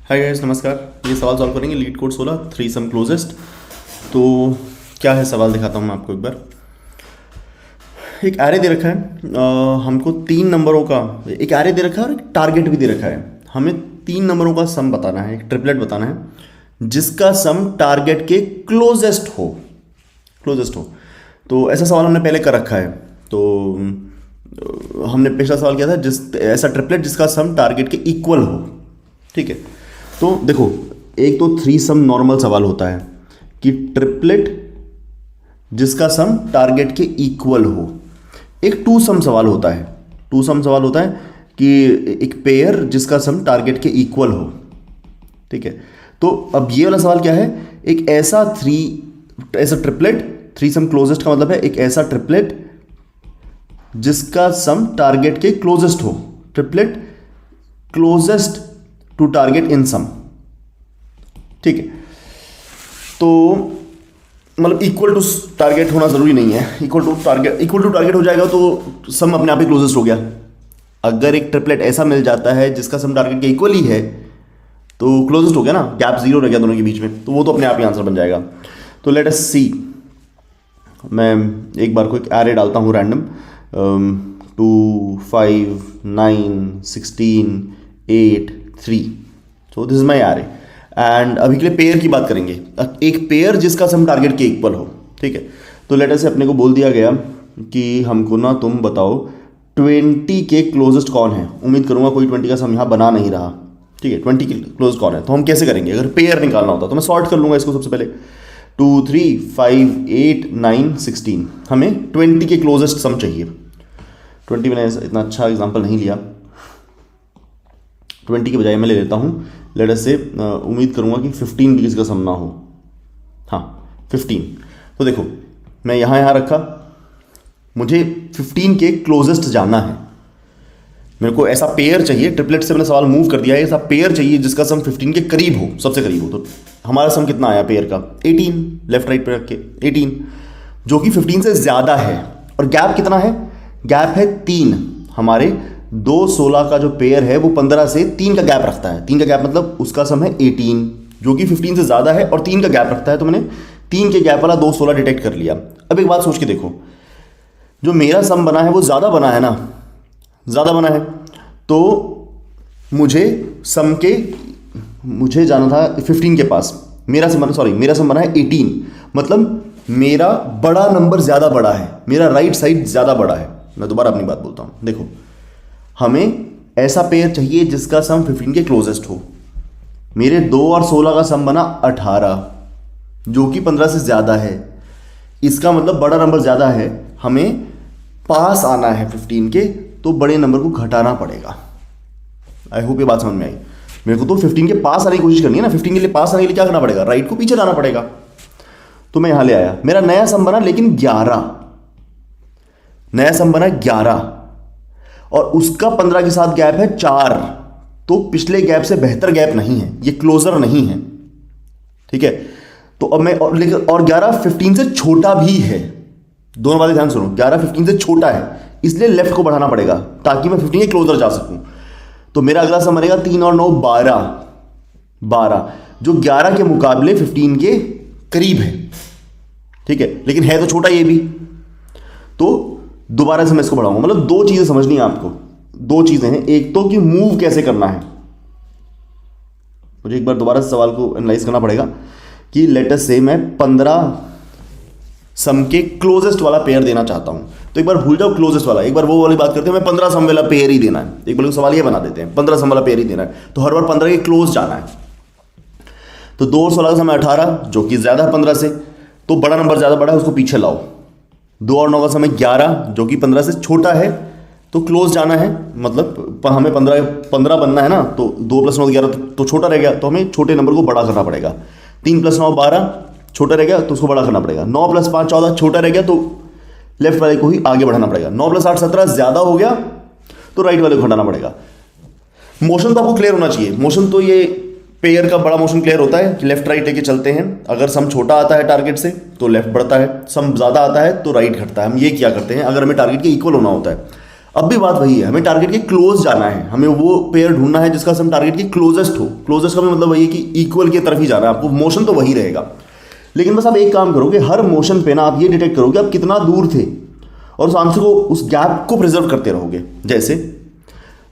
Hi guys, नमस्कार। ये सवाल सॉल्व करेंगे लीड कोड 16 थ्री सम क्लोजेस्ट। तो क्या है सवाल, दिखाता हूँ मैं आपको एक बार। एक एरे दे रखा है, हमको 3 नंबरों का एक एरे दे रखा है और एक टारगेट भी दे रखा है। हमें 3 नंबरों का सम बताना है, एक ट्रिपलेट बताना है जिसका सम टारगेट के क्लोजेस्ट हो। तो ऐसा सवाल हमने पहले कर रखा है। तो हमने पिछला सवाल किया था ऐसा ट्रिपलेट जिसका सम टारगेट के इक्वल हो। ठीक है, तो देखो, एक तो थ्री सम नॉर्मल सवाल होता है कि ट्रिपलेट जिसका सम टारगेट के इक्वल हो। एक टू सम सवाल होता है कि एक पेयर जिसका सम टारगेट के इक्वल हो। ठीक है, तो अब ये वाला सवाल क्या है, एक ऐसा ट्रिपलेट, थ्री सम क्लोजेस्ट का मतलब है एक ऐसा ट्रिपलेट जिसका सम टारगेट के क्लोजेस्ट हो। ट्रिपलेट क्लोजेस्ट टू टारगेट इन सम। ठीक है, तो मतलब इक्वल टू टारगेट होना जरूरी नहीं है। इक्वल टू टारगेट हो जाएगा तो सम अपने आप ही क्लोजेस्ट हो गया। अगर एक ट्रिपलेट ऐसा मिल जाता है जिसका सम टारगेट के इक्वल ही है तो क्लोजेस्ट हो गया ना, गैप जीरो रह गया दोनों के बीच में, तो वो तो अपने आप ही आंसर बन जाएगा। तो लेट अस सी, मैं एक बार को एक एरे डालता हूँ random, 2 5 9 16 8 3। So this is my array and अभी के लिए पेयर की बात करेंगे, एक पेयर जिसका सम टारगेट के इक्वल हो। ठीक है, तो लेटर से अपने को बोल दिया गया कि हमको ना तुम बताओ 20 के क्लोजेस्ट कौन है। उम्मीद करूंगा कोई 20 का सम यहाँ बना नहीं रहा। ठीक है, 20 के क्लोजेस्ट कौन है, तो हम कैसे करेंगे। अगर पेयर निकालना होता तो मैं सॉर्ट कर लूंगा इसको। सबसे पहले 2 3 5 8 9 16, हमें 20 के क्लोजेस्ट सम चाहिए। 20 मैंने इतना अच्छा एग्जाम्पल नहीं लिया, 20 के बजाय मैं ले लेता हूँ लेटर से, उम्मीद करूंगा कि 15 भी किसी का सम ना हो। हाँ 15। तो देखो, मैं यहाँ रखा, मुझे 15 के क्लोजेस्ट जाना है। मेरे को ऐसा पेयर चाहिए, ट्रिपलेट से मैंने सवाल मूव कर दिया है, ऐसा पेयर चाहिए जिसका सम 15 के करीब हो, सबसे करीब हो। तो हमारा सम कितना आया पेयर का, 18, लेफ्ट राइट पे रख के 18, जो कि 15 से ज़्यादा है। और गैप कितना है, गैप है 3। हमारे 2 16 का जो पेयर है वो 15 से 3 का गैप रखता है। 3 का गैप मतलब उसका सम है 18, जो कि 15 से ज़्यादा है और 3 का गैप रखता है। तो मैंने 3 के गैप वाला 2 16 डिटेक्ट कर लिया। अब एक बात सोच के देखो, जो मेरा सम बना है वो ज़्यादा बना है ना, ज़्यादा बना है, तो मुझे जाना था 15 के पास। मेरा सम बना है 18, मतलब मेरा बड़ा नंबर ज़्यादा बड़ा है, मेरा राइट साइड ज़्यादा बड़ा है। मैं दोबारा अपनी बात बोलता हूँ, देखो, हमें ऐसा पेयर चाहिए जिसका सम 15 के क्लोजेस्ट हो। मेरे 2 और 16 का सम बना 18, जो कि 15 से ज़्यादा है। इसका मतलब बड़ा नंबर ज़्यादा है, हमें पास आना है 15 के, तो बड़े नंबर को घटाना पड़ेगा। आई होप ये बात समझ में आई। मेरे को तो 15 के पास आने की कोशिश करनी है ना। 15 के लिए पास आने के लिए क्या करना पड़ेगा, राइट को पीछे लाना पड़ेगा। तो मैं यहां ले आया, मेरा नया सम बना लेकिन 11, नया सम बना 11 और उसका 15 के साथ गैप है 4। तो पिछले गैप से बेहतर गैप नहीं है, ये क्लोजर नहीं है। ठीक है, तो अब मैं और 11 15 से छोटा भी है। दोनों बातें ध्यान सुनो, 11 15 से छोटा है, इसलिए लेफ्ट को बढ़ाना पड़ेगा ताकि मैं 15 के क्लोजर जा सकूं। तो मेरा अगला सम बनेगा 3 और 9 12, जो 11 के मुकाबले 15 के करीब है। ठीक है, लेकिन है तो छोटा ये भी। तो दोबारा से मैं इसको बढ़ाऊंगा, मतलब 2 चीजें समझनी है आपको। 2 चीजें हैं, एक तो कि मूव कैसे करना है। मुझे एक बार दोबारा से सवाल को एनालाइज करना पड़ेगा कि लेट अस से मैं 15 सम के क्लोजेस्ट वाला पेयर देना चाहता हूं। तो एक बार भूल जाओ क्लोजेस्ट वाला, एक बार वो वाली बात करते हैं, मैं 15 सम वाला पेयर ही देना है। एक बार सवाल ये बना देते हैं, 15 सम वाला पेयर ही देना है, तो हर बार 15 के क्लोज जाना है। तो 2 और 16 का सम 18, जो कि ज्यादा है 15 से, तो बड़ा नंबर ज्यादा बड़ा है, उसको पीछे लाओ। 2 और 9 का समय 11, जो कि 15 से छोटा है, तो क्लोज जाना है। मतलब हमें 15 बनना है ना, तो 2 + 9 11 तो छोटा रह गया, तो हमें छोटे नंबर को बड़ा करना पड़ेगा। 3 + 9 12, छोटा रह गया तो उसको बड़ा करना पड़ेगा। 9 + 5 14, छोटा रह गया तो लेफ्ट वाले को ही आगे बढ़ाना पड़ेगा। 9 + 8 17, ज्यादा हो गया तो राइट वाले को घटाना पड़ेगा। मोशन तो आपको क्लियर होना चाहिए। मोशन तो ये पेयर का बड़ा मोशन क्लियर होता है कि लेफ्ट राइट लेके चलते हैं। अगर सम छोटा आता है टारगेट से तो लेफ्ट बढ़ता है, सम ज्यादा आता है तो राइट घटता है। हम ये क्या करते हैं, अगर हमें टारगेट के इक्वल होना होता है, अब भी बात वही है, हमें टारगेट के क्लोज जाना है, हमें वो पेयर ढूंढना है जिसका सम टारगेट के क्लोजेस्ट हो। क्लोजेस्ट का भी मतलब वही है कि इक्वल की तरफ ही जाना है आपको, मोशन तो वही रहेगा। लेकिन बस आप एक काम करोगे, हर मोशन पे ना आप ये डिटेक्ट करोगे आप कितना दूर थे और उस आंसर को, उस गैप को प्रिजर्व करते रहोगे। जैसे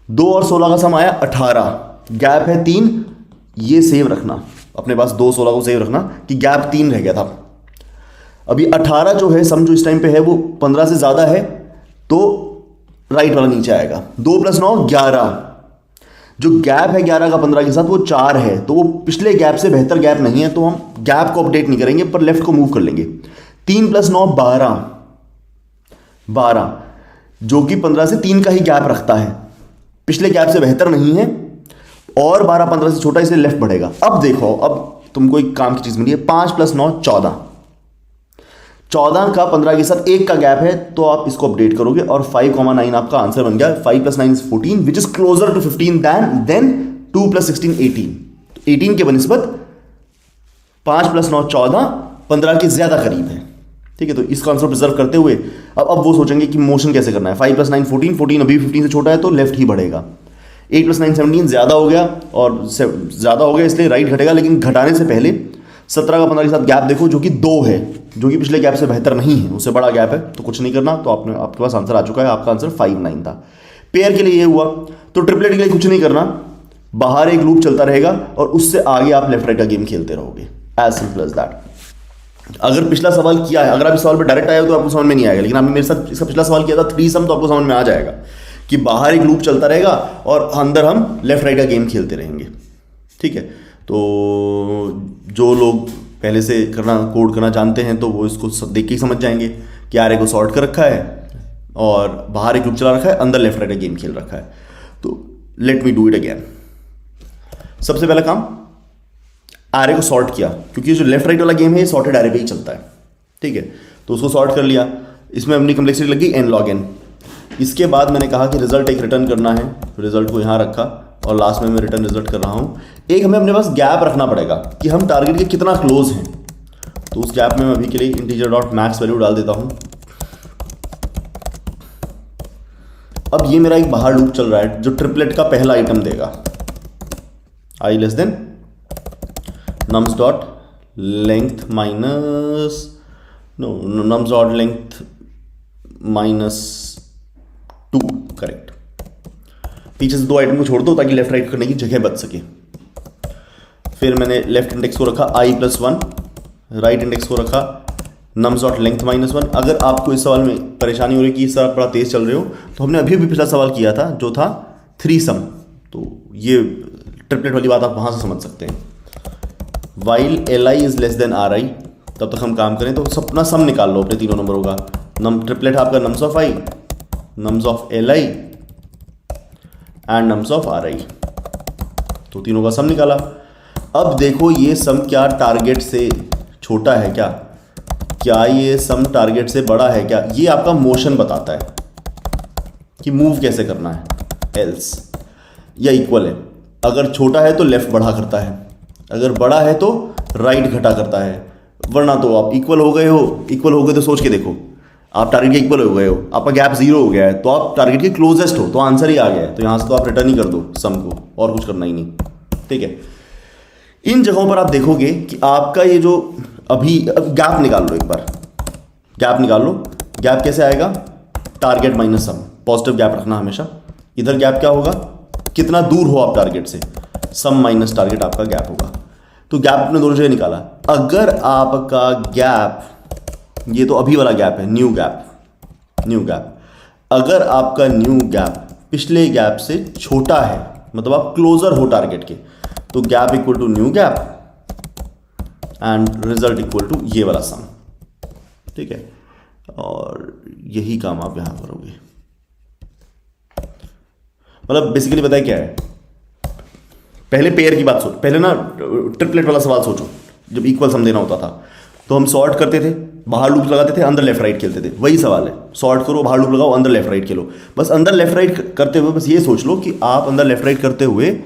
2 और 16 का सम आया 18, गैप है 3, ये सेव रखना अपने पास, 2 16 को सेव रखना कि गैप 3 रह गया था। अभी 18 जो है सम जो इस टाइम पे है वो 15 से ज़्यादा है तो राइट वाला नीचे आएगा। 2 + 9 11, जो गैप है 11 का 15 के साथ वो 4 है, तो वो पिछले गैप से बेहतर गैप नहीं है, तो हम गैप को अपडेट नहीं करेंगे पर लेफ्ट को मूव कर लेंगे। 3 + 9 12, जो कि 15 से 3 का ही गैप रखता है, पिछले गैप से बेहतर नहीं है, और 12 15 से छोटा इसलिए लेफ्ट बढ़ेगा। अब देखो, अब तुमको एक काम की चीज मिली है, 5 + 9 14, 14 का 15 के साथ 1 का गैप है, तो आप इसको अपडेट करोगे और 5,9 आपका आंसर बन गया। 5 + 9 = 14 which is closer to 15 than 2 + 16 18। 18 के बनस्बत 5 + 9 14, 15 के ज्यादा करीब है। ठीक है, तो इसका आंसर प्रिजर्व करते हुए अब वो सोचेंगे कि मोशन कैसे करना है। 5 + 9 14, 14 अभी 15 से छोटा है तो लेफ्ट ही बढ़ेगा। 8 + 9 17 ज़्यादा हो गया, और ज़्यादा हो गया इसलिए राइट घटेगा, लेकिन घटाने से पहले 17 का 15 के साथ गैप देखो जो कि 2 है, जो कि पिछले गैप से बेहतर नहीं है, उससे बड़ा गैप है, तो कुछ नहीं करना। तो आपके पास आंसर आ चुका है, आपका आंसर 5 9 था। पेयर के लिए ये हुआ, तो ट्रिपलेट के लिए कुछ नहीं करना, बाहर एक लूप चलता रहेगा और उससे आगे आप लेफ्ट राइट का गेम खेलते रहोगे, एज सिंपल एज दैट। अगर पिछला सवाल किया है, अगर आप इस सवाल पे डायरेक्ट आए हो तो आपको समझ में नहीं आएगा, लेकिन आपने मेरे साथ इसका पिछला सवाल किया था 3 सम, तो आपको समझ में आ जाएगा कि बाहर एक लूप चलता रहेगा और अंदर हम लेफ्ट राइट का गेम खेलते रहेंगे। ठीक है, तो जो लोग पहले से कोड करना जानते हैं तो वो इसको देख के ही समझ जाएंगे कि आर ए को सॉर्ट कर रखा है और बाहर एक लूप चला रखा है, अंदर लेफ्ट राइट का गेम खेल रखा है। तो let me do it again. सबसे पहला काम, आर ए को सॉर्ट किया, क्योंकि जो लेफ्ट राइट वाला गेम है ये सॉर्टेड आर ए पे ही चलता है। ठीक है, तो उसको सॉर्ट कर लिया, इसमें अपनी कम्प्लेक्सिटी लगी n log n। इसके बाद मैंने कहा कि रिजल्ट एक रिटर्न करना है, रिजल्ट को यहाँ रखा और लास्ट में मैं रिटर्न रिजल्ट कर रहा हूँ। एक हमें अपने पास गैप रखना पड़ेगा कि हम टारगेट के कितना क्लोज हैं, तो उस गैप में मैं अभी के लिए integer.max वैल्यू डाल देता हूँ। अब ये मेरा एक बाहर लूप चल रहा है जो ट्रिपलेट का पहला आइटम देगा, i less than nums dot length minus nums dot length -2, correct. पीछे से 2 आइटम को छोड़ दो ताकि लेफ्ट राइट करने की जगह बच सके। फिर मैंने लेफ्ट इंडेक्स को रखा i+1, राइट इंडेक्स को रखा nums डॉट लेंथ -1। अगर आपको इस सवाल में परेशानी हो रही है कि इस तरह बड़ा तेज चल रहे हो, तो हमने अभी भी पिछला सवाल किया था जो था 3 सम, तो ये ट्रिपलेट वाली बात आप वहां से समझ सकते हैं। While li is less than ri, तब तक हम काम करें, तो अपना सम निकाल लो अपने तीनों नंबरों का। ट्रिपलेट आपका nums of i, nums of li and nums of ri, तो तीनों का सम निकाला। अब देखो ये सम क्या टारगेट से छोटा है क्या ये सम टारगेट से बड़ा है क्या, ये आपका मोशन बताता है कि मूव कैसे करना है। एल्स या इक्वल है, अगर छोटा है तो लेफ्ट बढ़ा करता है, अगर बड़ा है तो राइट घटा करता है, वरना तो आप इक्वल हो गए तो सोच के देखो, आप टारगेट के इक्वल हो गए हो, आपका गैप 0 हो गया है, तो आप टारगेट के क्लोजेस्ट हो, तो आंसर ही आ गया है, तो यहाँ से तो आप रिटर्न ही कर दो सम को, और कुछ करना ही नहीं। ठीक है, इन जगहों पर आप देखोगे कि आपका ये जो अभी गैप निकाल लो, एक बार गैप निकाल लो। गैप कैसे आएगा, target minus sum, positive gap रखना हमेशा। इधर गैप क्या होगा, कितना दूर हो आप टारगेट से, सम माइनस टारगेट आपका गैप होगा। तो गैप अपने दोनों जगह निकाला। अगर आपका गैप, ये तो अभी वाला गैप है, न्यू गैप, अगर आपका न्यू गैप पिछले गैप से छोटा है, मतलब आप क्लोजर हो टारगेट के, तो gap equal to new gap and result equal to ये वाला सम। ठीक है, और यही काम आप यहां करोगे। मतलब बेसिकली पता है क्या है, पहले पेयर की बात सोचो, पहले ना ट्रिपलेट वाला सवाल सोचो, जब इक्वल सम देना होता था तो हम सॉर्ट करते थे, बाहर लूप लगाते थे, अंदर लेफ्ट राइट खेलते थे। वही सवाल है, सॉर्ट करो, बाहर लूप लगाओ, अंदर लेफ्ट राइट खेलो। बस अंदर लेफ्ट राइट करते हुए बस ये सोच लो कि आप अंदर लेफ्ट राइट करते हुए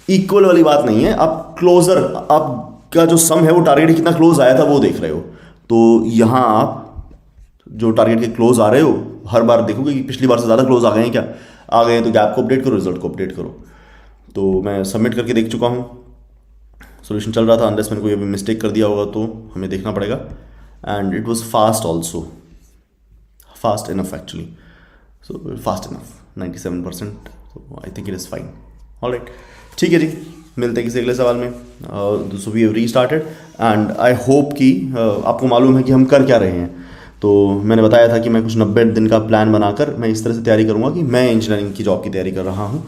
इक्वल वाली बात नहीं है, आप क्लोजर, आपका जो सम है वो टारगेट कितना क्लोज आया था वो देख रहे हो। तो यहाँ आप जो टारगेट के क्लोज आ रहे हो, हर बार देखोगे कि पिछली बार से ज़्यादा क्लोज आ गए हैं क्या, आ गए हैं तो गैप को अपडेट करो, रिजल्ट को अपडेट करो। तो मैं सबमिट करके देख चुका हूँ, सोल्यूशन चल रहा था, अनलेस मैंने कोई अभी मिस्टेक कर दिया होगा तो हमें देखना पड़ेगा। And it was fast also, fast enough actually, so fast enough 97%, तो I think it is fine. Alright, ठीक है जी, मिलते हैं किसी अगले सवाल में। So we have restarted and I hope कि आपको मालूम है कि हम कर क्या रहे हैं। तो मैंने बताया था कि मैं कुछ 90 दिन का प्लान बनाकर मैं इस तरह से तैयारी करूँगा कि मैं इंजीनियरिंग की जॉब की तैयारी कर रहा हूँ।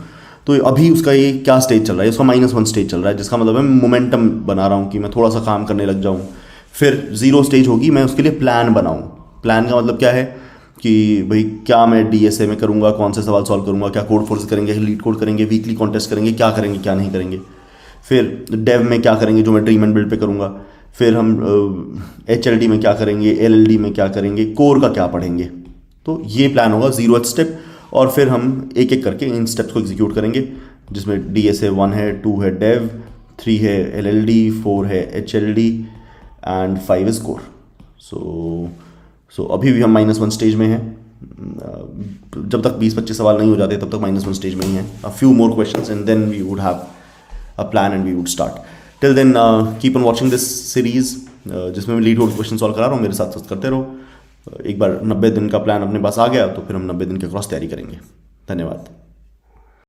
तो अभी उसका ये क्या स्टेज चल रहा है, उसका -1 स्टेज चल रहा है, जिसका मतलब है मोमेंटम बना रहा हूँ कि मैं थोड़ा सा काम करने लग जाऊँ। फिर 0 स्टेज होगी, मैं उसके लिए प्लान बनाऊँ। प्लान का मतलब क्या है कि भाई क्या मैं DSA में करूँगा, कौन से सवाल सॉल्व करूँगा, क्या कोड फोर्स करेंगे, लीड कोड करेंगे, वीकली कॉन्टेस्ट करेंगे, क्या करेंगे क्या नहीं करेंगे। फिर डेव में क्या करेंगे जो मैं ड्रीम एंड बिल्ड पे करूँगा। फिर हम HLD में क्या करेंगे, LLD में क्या करेंगे, कोर का क्या पढ़ेंगे। तो ये प्लान होगा 0th स्टेप, और फिर हम एक एक करके इन स्टेप्स को एग्जीक्यूट करेंगे, जिसमें DSA 1 है, 2 है डेव, 3 है LLD, 4 है HLD एंड 5 इज़ कोर। सो अभी भी हम -1 स्टेज में हैं। जब तक 20-25 सवाल नहीं हो जाते तब तक -1 स्टेज में ही हैं। A few more questions and then we would have a plan and we would start. Till then, keep on watching this series, जिसमें मैं लीड कोड क्वेश्चन सॉल्व करा रहा हूँ, मेरे साथ साथ करते रहो। एक बार 90 दिन का प्लान अपने पास आ गया तो फिर हम 90 दिन के क्रॉस तैयारी करेंगे। धन्यवाद।